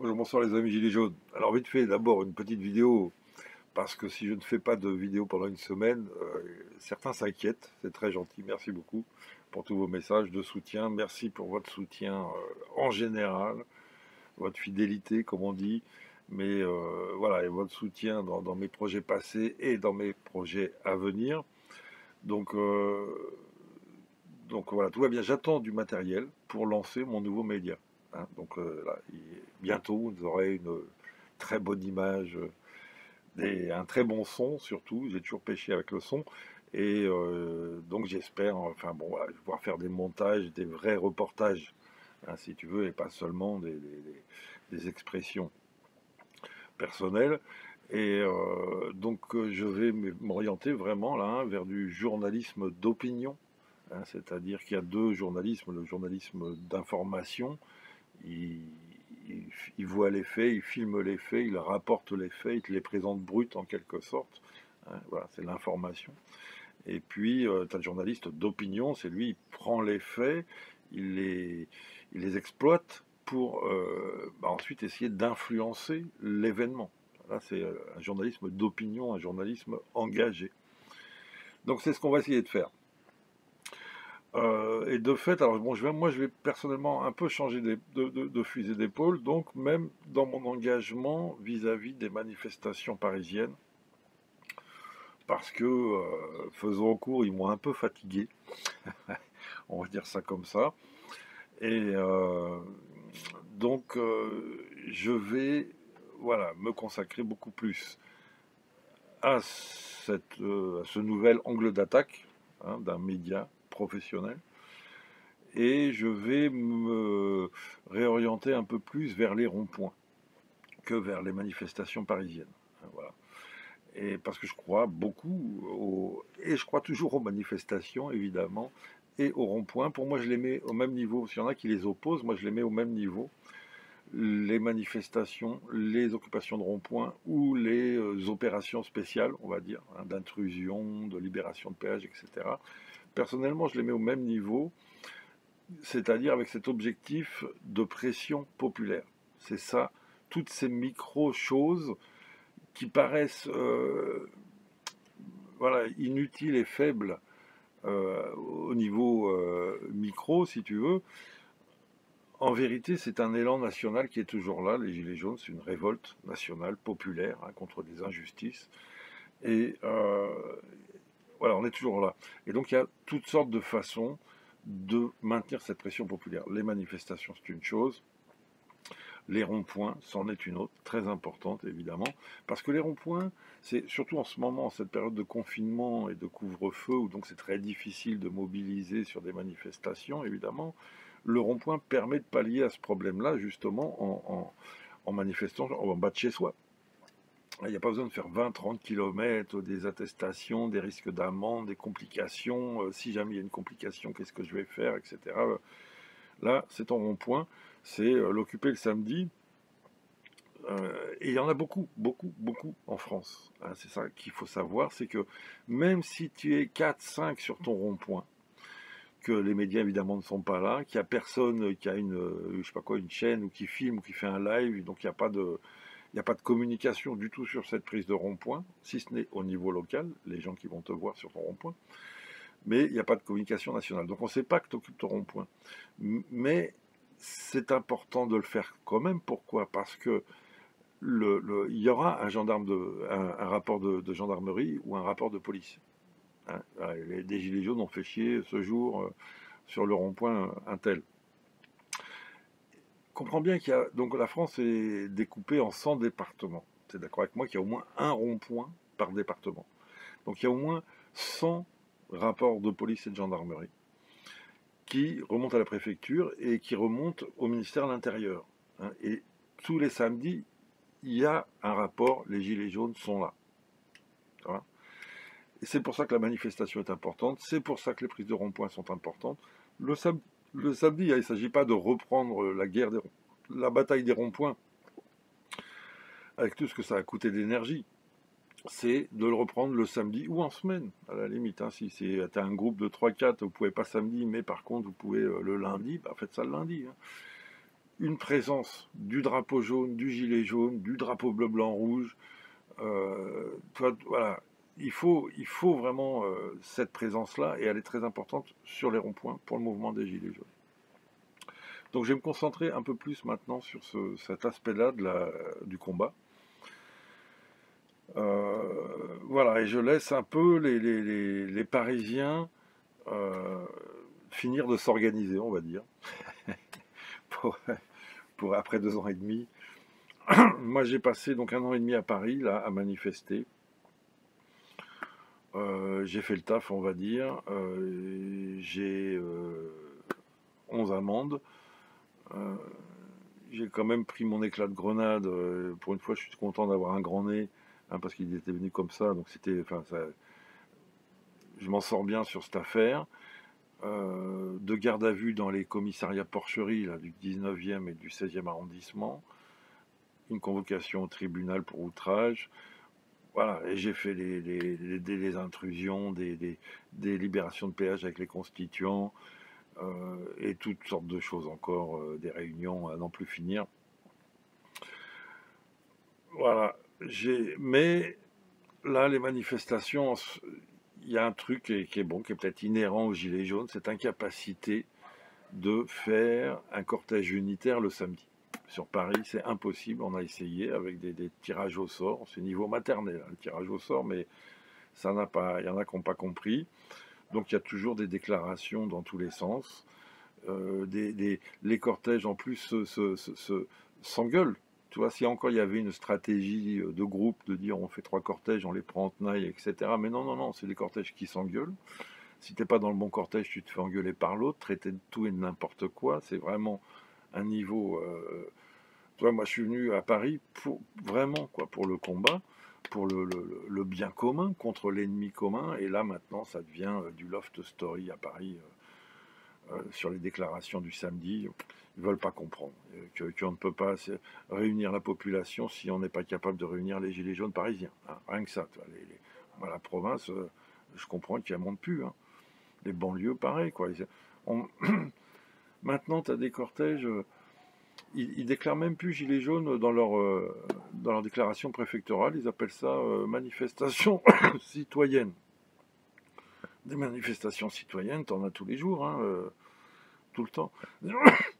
Bonjour, bonsoir les amis Gilets jaunes. Alors vite fait, d'abord une petite vidéo, parce que si je ne fais pas de vidéo pendant une semaine, certains s'inquiètent, c'est très gentil, merci beaucoup pour tous vos messages de soutien, merci pour votre soutien en général, votre fidélité comme on dit, mais voilà, et votre soutien dans mes projets passés et dans mes projets à venir. Donc, euh, donc voilà, tout va bien, j'attends du matériel pour lancer mon nouveau média. Hein. Donc là, bientôt, vous aurez une très bonne image, un très bon son surtout. J'ai toujours pêché avec le son. Et donc j'espère, enfin bon, voilà, je vais pouvoir faire des montages, des vrais reportages, hein, si tu veux, et pas seulement des expressions personnelles. Et je vais m'orienter vraiment là hein, vers du journalisme d'opinion, hein, c'est-à-dire qu'il y a deux journalismes, le journalisme d'information il, il, il voit les faits, il filme les faits, il rapporte les faits, il te les présente bruts en quelque sorte. Hein, voilà, c'est l'information. Et puis, tu as le journaliste d'opinion, c'est lui, il prend les faits, il les, il les exploite pour ensuite essayer d'influencer l'événement. Là, c'est un journalisme d'opinion, un journalisme engagé. Donc, c'est ce qu'on va essayer de faire. Et de fait, alors bon, moi je vais personnellement un peu changer de fusil d'épaule, donc même dans mon engagement vis-à-vis des manifestations parisiennes, parce que, faisant court, ils m'ont un peu fatigué, on va dire ça comme ça, et je vais, voilà, me consacrer beaucoup plus à ce nouvel angle d'attaque hein, d'un média professionnel et je vais me réorienter un peu plus vers les ronds-points que vers les manifestations parisiennes. Voilà. Et parce que je crois beaucoup et je crois toujours aux manifestations évidemment et aux ronds-points. Pour moi, je les mets au même niveau. S'il y en a qui les opposent, moi je les mets au même niveau. Les manifestations, les occupations de ronds-points ou les opérations spéciales, on va dire, hein, d'intrusion, de libération de péage, etc. Personnellement, je les mets au même niveau c'est-à-dire avec cet objectif de pression populaire. C'est ça, toutes ces micro-choses qui paraissent voilà, inutiles et faibles au niveau micro, si tu veux. En vérité, c'est un élan national qui est toujours là. Les Gilets jaunes, c'est une révolte nationale, populaire, hein, contre des injustices. Et voilà, on est toujours là. Et donc, il y a toutes sortes de façons de maintenir cette pression populaire. Les manifestations, c'est une chose. Les ronds-points, c'en est une autre, très importante évidemment, parce que les ronds-points, c'est surtout en ce moment, en cette période de confinement et de couvre-feu, où donc c'est très difficile de mobiliser sur des manifestations, évidemment, le rond-point permet de pallier à ce problème-là, justement, en manifestant en bas de chez soi. Il n'y a pas besoin de faire 20-30 km, des attestations, des risques d'amende, des complications. Si jamais il y a une complication, qu'est-ce que je vais faire, etc. Là, c'est en rond-point, c'est l'occuper le samedi. Et il y en a beaucoup, beaucoup, beaucoup en France. Hein, c'est ça qu'il faut savoir, c'est que même si tu es 4-5 sur ton rond-point, que les médias évidemment ne sont pas là, qu'il n'y a personne qui a je sais pas quoi, une chaîne ou qui filme ou qui fait un live, donc il n'y a pas de communication du tout sur cette prise de rond-point, si ce n'est au niveau local, les gens qui vont te voir sur ton rond-point, mais il n'y a pas de communication nationale. Donc on ne sait pas que tu occupes ton rond-point. Mais c'est important de le faire quand même. Pourquoi? Parce que il y aura un rapport de gendarmerie ou un rapport de police. Hein. Des gilets jaunes ont fait chier ce jour sur le rond-point un tel. Comprends bien qu'il y a donc la France est découpée en 100 départements. Tu es d'accord avec moi qu'il y a au moins un rond-point par département. Donc il y a au moins 100 rapports de police et de gendarmerie qui remontent à la préfecture et qui remontent au ministère de l'Intérieur. Hein. Et tous les samedis, il y a un rapport, les gilets jaunes sont là. Voilà. Et c'est pour ça que la manifestation est importante, c'est pour ça que les prises de rond-point sont importantes. Le, sam le samedi, il ne s'agit pas de reprendre la bataille des ronds-points avec tout ce que ça a coûté d'énergie. C'est de le reprendre le samedi ou en semaine, à la limite. Hein, si tu as un groupe de 3-4, vous ne pouvez pas samedi, mais par contre vous pouvez le lundi, bah, faites ça le lundi. Hein. une présence du drapeau jaune, du gilet jaune, du drapeau bleu, blanc, rouge. Voilà, il faut vraiment cette présence-là, et elle est très importante sur les ronds-points pour le mouvement des gilets jaunes. Donc je vais me concentrer un peu plus maintenant sur cet aspect-là du combat. Voilà, et je laisse un peu les Parisiens finir de s'organiser, on va dire, pour, pour après 2 ans et demi. Moi, j'ai passé donc 1 an et demi à Paris, là, à manifester. J'ai fait le taf, on va dire. J'ai 11 amendes. Euh, j'ai quand même pris mon éclat de grenade. Pour une fois, je suis content d'avoir un grand nez, hein, parce qu'il était venu comme ça. Donc c'était, enfin, je m'en sors bien sur cette affaire. De garde à vue dans les commissariats porcheries là, du 19e et du 16e arrondissement. Une convocation au tribunal pour outrage. Voilà, et j'ai fait les intrusions, des libérations de péage avec les constituants, et toutes sortes de choses encore, des réunions à n'en plus finir. Voilà, mais là, les manifestations, il y a un truc qui est bon, qui est peut-être inhérent aux Gilets jaunes, cette incapacité de faire un cortège unitaire le samedi. Sur Paris, c'est impossible. On a essayé avec des tirages au sort. C'est niveau maternel, hein, le tirage au sort, mais ça n'a pas. Il y en a qui n'ont pas compris. Donc il y a toujours des déclarations dans tous les sens. Les cortèges en plus s'engueulent. Tu vois, si encore il y avait une stratégie de groupe, de dire on fait 3 cortèges, on les prend en tenaille, etc. Mais non, non, non, c'est des cortèges qui s'engueulent. Si t'es pas dans le bon cortège, tu te fais engueuler par l'autre, traiter de tout et de n'importe quoi. C'est vraiment un niveau. Tu vois, moi, je suis venu à Paris pour vraiment, quoi, pour le combat, pour le bien commun contre l'ennemi commun. Et là, maintenant, ça devient du loft story à Paris sur les déclarations du samedi. Ils veulent pas comprendre qu'on ne peut pas réunir la population si on n'est pas capable de réunir les gilets jaunes parisiens. Hein. Rien que ça. Tu vois, moi, la province, je comprends qu'il n'y en monte plus. Hein. Les banlieues, pareil, quoi. Maintenant, tu as des cortèges. Ils déclarent même plus gilets jaunes dans leur déclaration préfectorale. Ils appellent ça manifestation citoyenne. Des manifestations citoyennes, t'en as tous les jours, hein, tout le temps.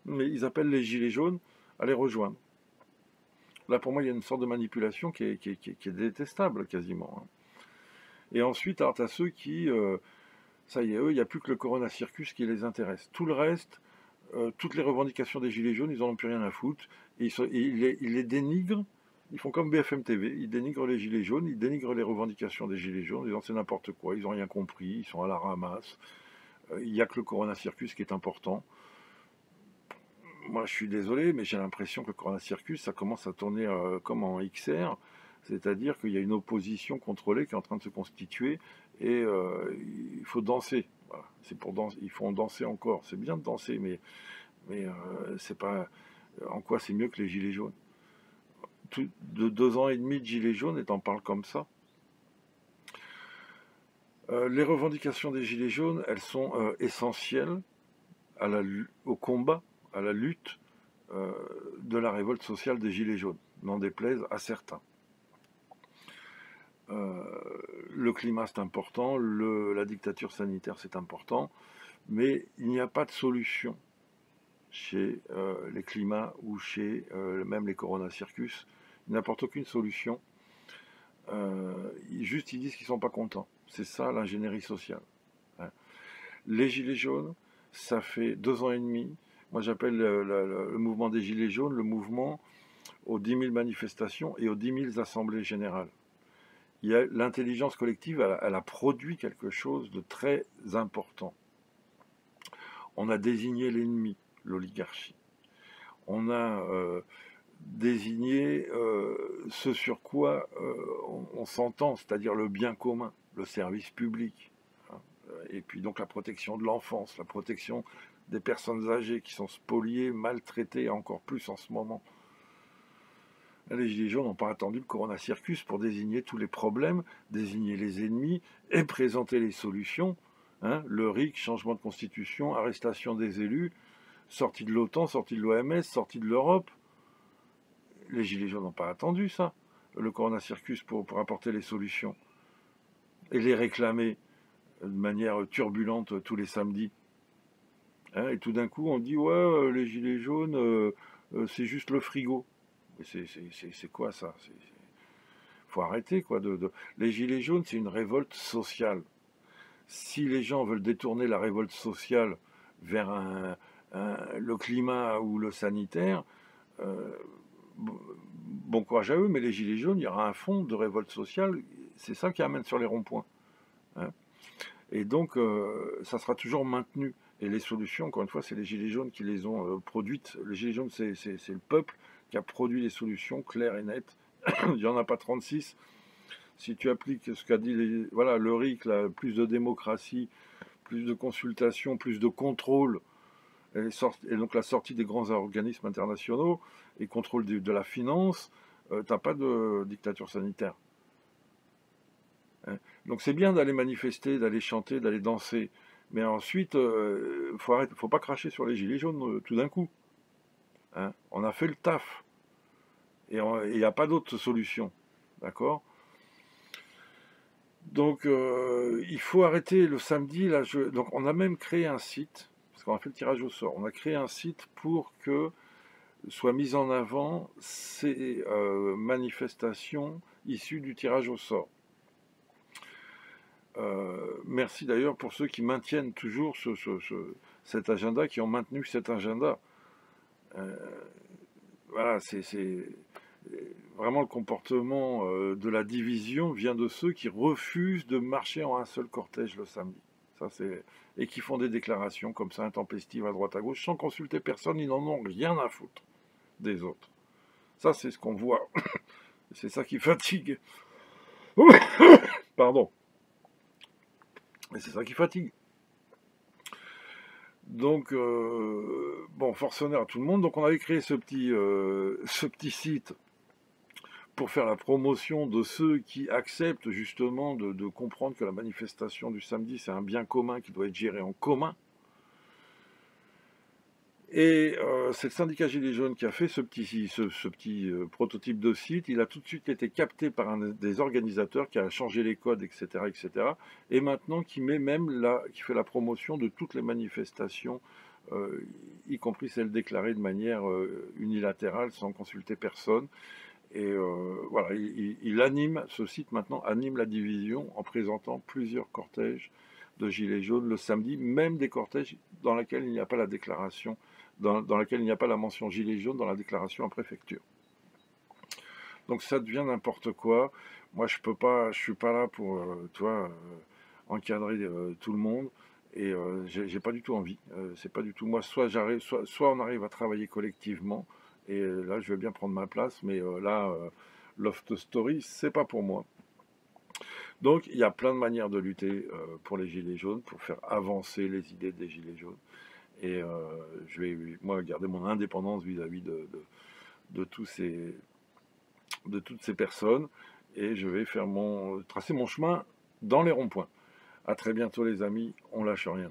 Mais ils appellent les gilets jaunes à les rejoindre. Là, pour moi, il y a une sorte de manipulation qui est détestable, quasiment. Hein. Et ensuite, alors, tu as ceux qui, ça y est, eux, il n'y a plus que le Corona Circus qui les intéresse. Tout le reste, toutes les revendications des Gilets jaunes, ils n'en ont plus rien à foutre. Et ils les dénigrent. Ils font comme BFM TV. Ils dénigrent les Gilets jaunes, ils dénigrent les revendications des Gilets jaunes. Ils disant c'est n'importe quoi, ils n'ont rien compris, ils sont à la ramasse. Il n'y a que le Corona Circus qui est important. Moi, je suis désolé, mais j'ai l'impression que le Corona Circus, ça commence à tourner comme en XR. C'est-à-dire qu'il y a une opposition contrôlée qui est en train de se constituer et il faut danser. Voilà. C'est pour danser. Il faut en danser encore. C'est bien de danser, mais c'est pas. En quoi c'est mieux que les gilets jaunes? De 2 ans et demi de gilets jaunes, et t'en parles comme ça. Les revendications des gilets jaunes, elles sont essentielles au combat, à la lutte de la révolte sociale des gilets jaunes, n'en déplaise à certains. Le climat, c'est important, la dictature sanitaire, c'est important, mais il n'y a pas de solution chez les climats ou chez même les Corona Circus. Ils n'apportent aucune solution. Juste, ils disent qu'ils ne sont pas contents. C'est ça l'ingénierie sociale. Hein. Les Gilets jaunes, ça fait 2 ans et demi. Moi, j'appelle le mouvement des Gilets jaunes le mouvement aux 10 000 manifestations et aux 10 000 assemblées générales. L'intelligence collective, elle a produit quelque chose de très important. On a désigné l'ennemi, l'oligarchie. On a désigné ce sur quoi on s'entend, c'est-à-dire le bien commun, le service public. Hein. Et puis donc la protection de l'enfance, la protection des personnes âgées qui sont spoliées, maltraitées, encore plus en ce moment. Les Gilets jaunes n'ont pas attendu le Corona Circus pour désigner tous les problèmes, désigner les ennemis et présenter les solutions. Hein, le RIC, changement de constitution, arrestation des élus. sortis de l'OTAN, sortis de l'OMS, sortis de l'Europe. Les Gilets jaunes n'ont pas attendu ça, le Corona Circus, pour apporter les solutions et les réclamer de manière turbulente tous les samedis. Hein, et tout d'un coup, on dit, ouais, les Gilets jaunes, c'est juste le frigo. Mais c'est quoi ça? Faut arrêter, quoi. Les Gilets jaunes, c'est une révolte sociale. Si les gens veulent détourner la révolte sociale vers le climat ou le sanitaire, euh, bon courage à eux, mais les Gilets jaunes, il y aura un fond de révolte sociale, c'est ça qui amène sur les ronds-points. Hein. Et donc, ça sera toujours maintenu. Et les solutions, encore une fois, c'est les Gilets jaunes qui les ont produites. Les Gilets jaunes, c'est le peuple qui a produit les solutions claires et nettes. Il n'y en a pas 36. Si tu appliques ce qu'a dit voilà, le RIC, là, plus de démocratie, plus de consultation, plus de contrôle, et donc la sortie des grands organismes internationaux et contrôle de la finance, t'as pas de dictature sanitaire. Hein. Donc c'est bien d'aller manifester, d'aller chanter, d'aller danser, mais ensuite, faut pas cracher sur les gilets jaunes tout d'un coup. Hein. On a fait le taf, et il n'y a pas d'autre solution. D'accord? Donc il faut arrêter le samedi. Là, donc on a même créé un site, parce qu'on a fait le tirage au sort, on a créé un site pour que soient mises en avant ces manifestations issues du tirage au sort. Merci d'ailleurs pour ceux qui maintiennent toujours cet agenda, qui ont maintenu cet agenda. Euh, voilà, c'est vraiment le comportement de la division vient de ceux qui refusent de marcher en un seul cortège le samedi. Ça, et qui font des déclarations comme ça, intempestives à droite à gauche, sans consulter personne, ils n'en ont rien à foutre des autres. Ça, c'est ce qu'on voit. C'est ça qui fatigue. Pardon. Et c'est ça qui fatigue. Donc, bon, force honneur à tout le monde. Donc, on avait créé ce petit site pour faire la promotion de ceux qui acceptent justement de comprendre que la manifestation du samedi, c'est un bien commun qui doit être géré en commun. Et c'est le syndicat Gilets jaunes qui a fait ce petit prototype de site. Il a tout de suite été capté par un des organisateurs qui a changé les codes, etc., etc. Et maintenant qui qui fait la promotion de toutes les manifestations, y compris celles déclarées de manière unilatérale, sans consulter personne. Et voilà, il anime, ce site maintenant anime la division en présentant plusieurs cortèges de Gilets jaunes le samedi, même des cortèges dans lesquels il n'y a pas la déclaration, dans lesquels il n'y a pas la mention Gilets jaunes dans la déclaration en préfecture. Donc ça devient n'importe quoi. Moi, je suis pas là pour, encadrer tout le monde. Et j'ai pas du tout envie. C'est pas du tout moi. Soit on arrive à travailler collectivement. Et là, je vais bien prendre ma place. Mais Loft Story, c'est pas pour moi. Donc, il y a plein de manières de lutter pour les gilets jaunes, pour faire avancer les idées des gilets jaunes. Et je vais, moi, garder mon indépendance vis-à-vis de tous de toutes ces personnes. Et je vais tracer mon chemin dans les ronds-points. À très bientôt, les amis. On lâche rien.